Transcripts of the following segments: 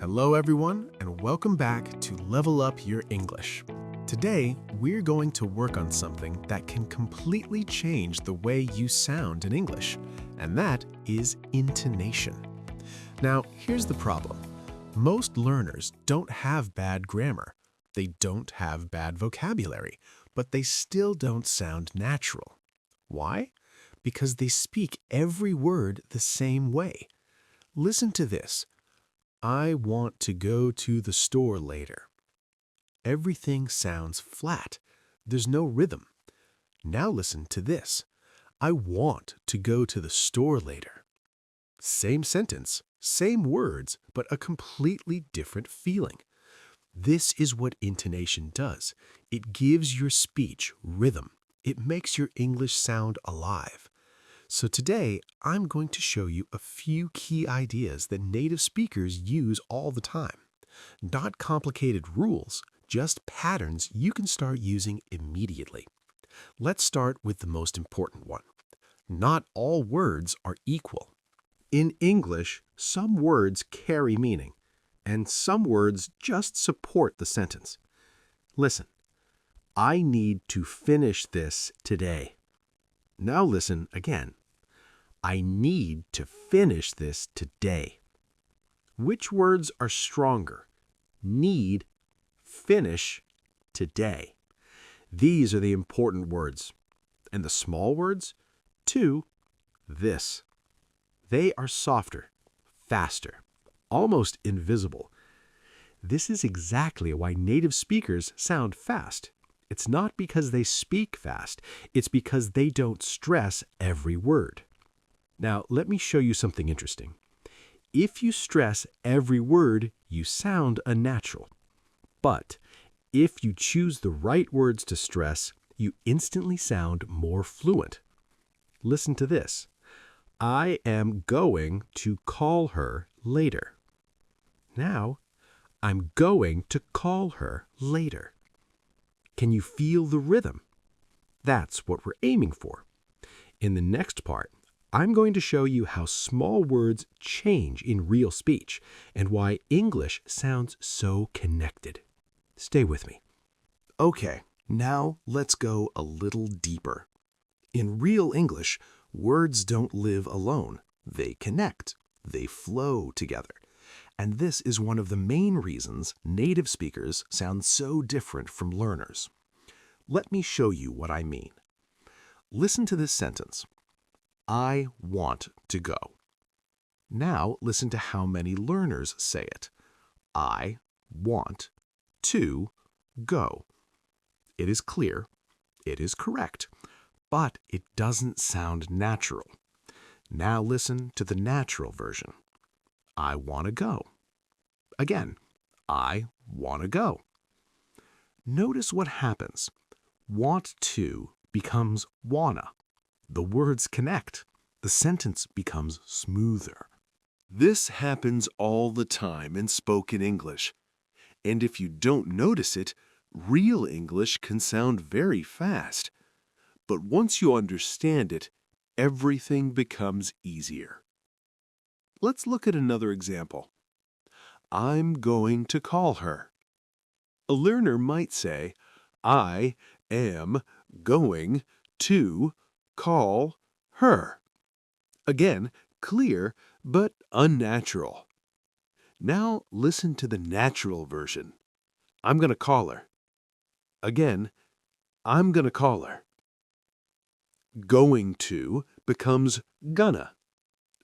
Hello everyone, and welcome back to Level Up Your English. Today, we're going to work on something that can completely change the way you sound in English, and that is intonation. Now, here's the problem. Most learners don't have bad grammar. They don't have bad vocabulary, but they still don't sound natural. Why? Because they speak every word the same way. Listen to this. I want to go to the store later. Everything sounds flat. There's no rhythm. Now listen to this. I want to go to the store later. Same sentence, same words, but a completely different feeling. This is what intonation does. It gives your speech rhythm. It makes your English sound alive. So today, I'm going to show you a few key ideas that native speakers use all the time. Not complicated rules, just patterns you can start using immediately. Let's start with the most important one. Not all words are equal. In English, some words carry meaning, and some words just support the sentence. Listen, I need to finish this today. Now listen again. I need to finish this today. Which words are stronger? Need, finish, today. These are the important words. And the small words? To, this. They are softer, faster, almost invisible. This is exactly why native speakers sound fast. It's not because they speak fast. It's because they don't stress every word. Now, let me show you something interesting. If you stress every word, you sound unnatural. But if you choose the right words to stress, you instantly sound more fluent. Listen to this. I am going to call her later. Now, I'm going to call her later. Can you feel the rhythm? That's what we're aiming for. In the next part, I'm going to show you how small words change in real speech and why English sounds so connected. Stay with me. Okay, now let's go a little deeper. In real English, words don't live alone. They connect. They flow together. And this is one of the main reasons native speakers sound so different from learners. Let me show you what I mean. Listen to this sentence. I want to go. Now listen to how many learners say it. I want to go. It is clear, it is correct, but it doesn't sound natural. Now listen to the natural version. I want to go. Again, I want to go. Notice what happens. Want to becomes wanna. The words connect. The sentence becomes smoother. This happens all the time in spoken English. And if you don't notice it, real English can sound very fast. But once you understand it, everything becomes easier. Let's look at another example. I'm going to call her. A learner might say, I am going to call her. Again, clear but unnatural. Now listen to the natural version. I'm going to call her. Again, I'm going to call her. Going to becomes gonna.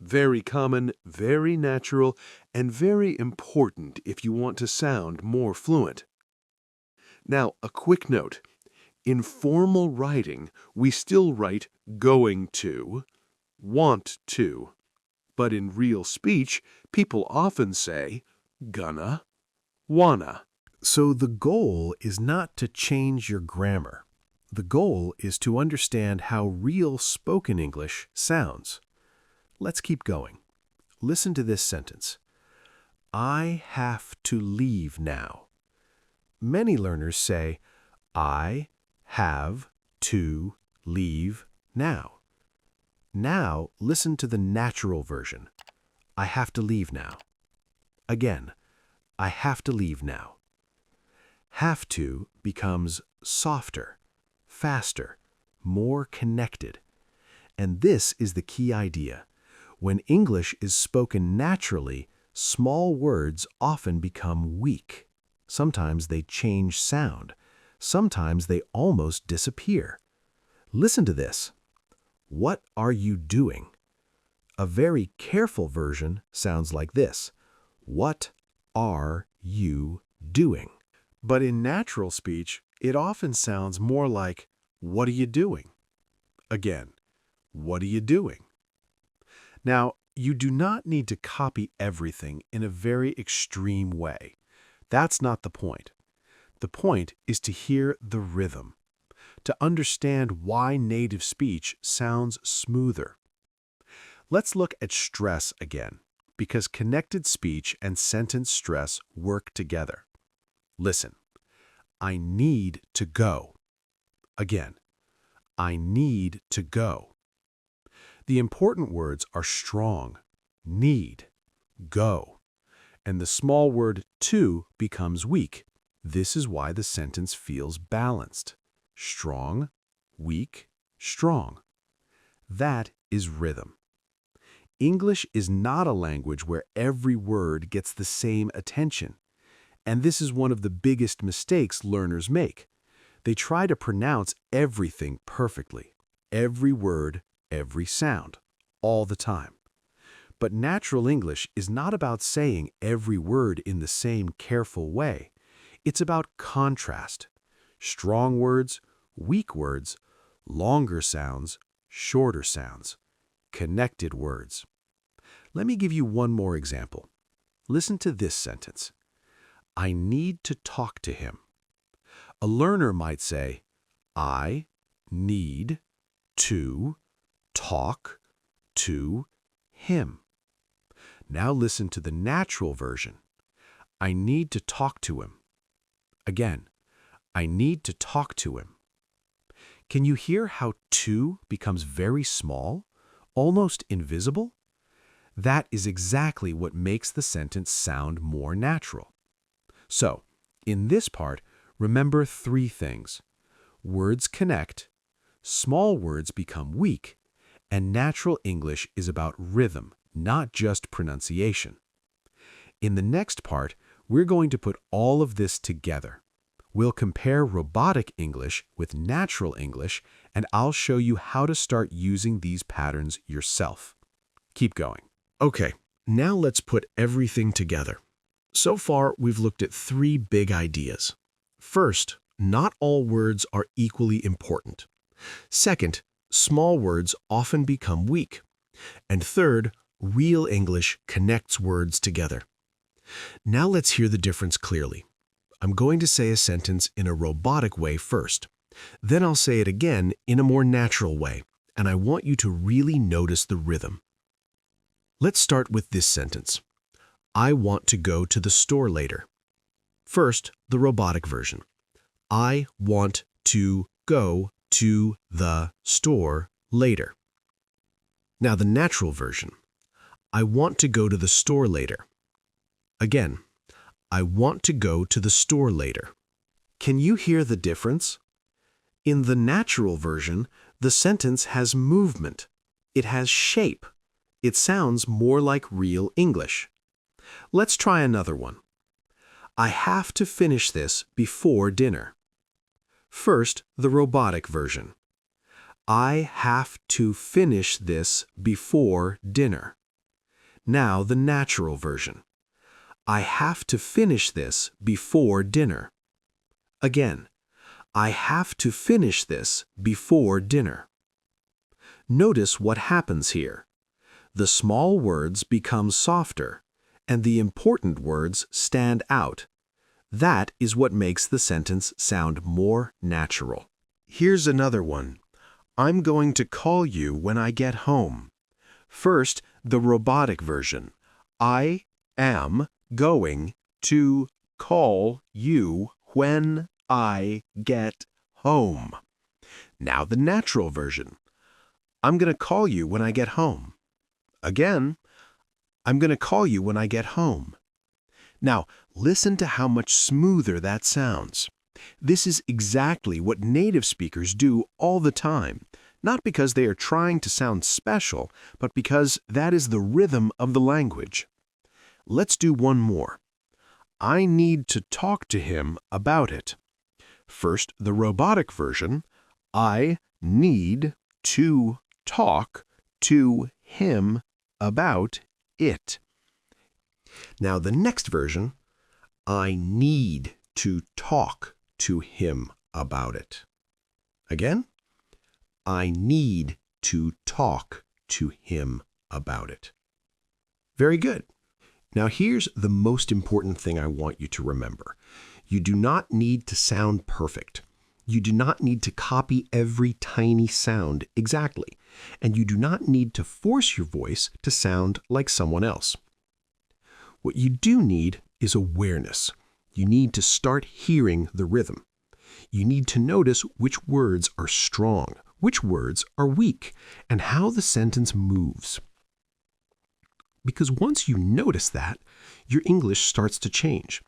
Very common, very natural, and very important if you want to sound more fluent. Now, a quick note. In formal writing, we still write going to, want to. But in real speech, people often say gonna, wanna. So the goal is not to change your grammar. The goal is to understand how real spoken English sounds. Let's keep going. Listen to this sentence. I have to leave now. Many learners say, I have to leave now. Now listen to the natural version. I have to leave now. Again, I have to leave now. Have to becomes softer, faster, more connected. And this is the key idea. When English is spoken naturally, small words often become weak. Sometimes they change sound. Sometimes they almost disappear. Listen to this. What are you doing? A very careful version sounds like this. What are you doing? But in natural speech, it often sounds more like, what are you doing? Again, what are you doing? Now, you do not need to copy everything in a very extreme way. That's not the point. The point is to hear the rhythm, to understand why native speech sounds smoother. Let's look at stress again, because connected speech and sentence stress work together. Listen, I need to go. Again, I need to go. The important words are strong, need, go, and the small word to becomes weak. This is why the sentence feels balanced. Strong, weak, strong. That is rhythm. English is not a language where every word gets the same attention, and this is one of the biggest mistakes learners make. They try to pronounce everything perfectly, every word, every sound, all the time. But natural English is not about saying every word in the same careful way. It's about contrast. Strong words, weak words, longer sounds, shorter sounds, connected words. Let me give you one more example. Listen to this sentence. I need to talk to him. A learner might say, I need to talk to him. Now listen to the natural version. I need to talk to him. Again, I need to talk to him. Can you hear how to becomes very small, almost invisible? That is exactly what makes the sentence sound more natural. So, in this part, remember three things. Words connect, small words become weak, and natural English is about rhythm, not just pronunciation. In the next part, we're going to put all of this together. We'll compare robotic English with natural English, and I'll show you how to start using these patterns yourself. Keep going. Okay, now let's put everything together. So far, we've looked at three big ideas. First, not all words are equally important. Second, small words often become weak. And third, real English connects words together. Now let's hear the difference clearly. I'm going to say a sentence in a robotic way first. Then I'll say it again in a more natural way, and I want you to really notice the rhythm. Let's start with this sentence. I want to go to the store later. First, the robotic version. I want to go to the store later. Now the natural version. I want to go to the store later. Again, I want to go to the store later. Can you hear the difference? In the natural version, the sentence has movement. It has shape. It sounds more like real English. Let's try another one. I have to finish this before dinner. First, the robotic version. I have to finish this before dinner. Now the natural version. I have to finish this before dinner. Again, I have to finish this before dinner. Notice what happens here. The small words become softer, and the important words stand out. That is what makes the sentence sound more natural. Here's another one. I'm going to call you when I get home. First, the robotic version. I am going to call you when I get home. Now the natural version. I'm going to call you when I get home. Again, I'm going to call you when I get home. Now, listen to how much smoother that sounds. This is exactly what native speakers do all the time, not because they are trying to sound special, but because that is the rhythm of the language. Let's do one more. I need to talk to him about it. First, the robotic version, I need to talk to him about it. Now, the next version, I need to talk to him about it. Again, I need to talk to him about it. Very good. Now, here's the most important thing I want you to remember. You do not need to sound perfect. You do not need to copy every tiny sound exactly, and you do not need to force your voice to sound like someone else. What you do need is awareness. You need to start hearing the rhythm. You need to notice which words are strong, which words are weak, and how the sentence moves. Because once you notice that, your English starts to change.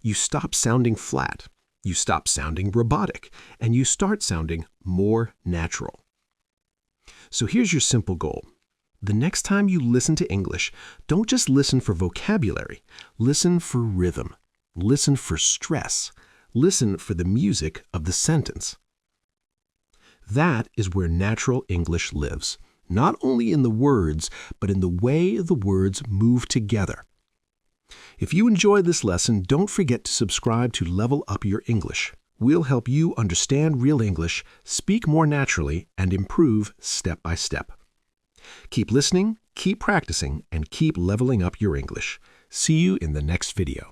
You stop sounding flat, you stop sounding robotic, and you start sounding more natural. So here's your simple goal. The next time you listen to English, don't just listen for vocabulary. Listen for rhythm. Listen for stress. Listen for the music of the sentence. That is where natural English lives, not only in the words, but in the way the words move together. If you enjoyed this lesson, don't forget to subscribe to Level Up Your English. We'll help you understand real English, speak more naturally, and improve step by step. Keep listening, keep practicing, and keep leveling up your English. See you in the next video.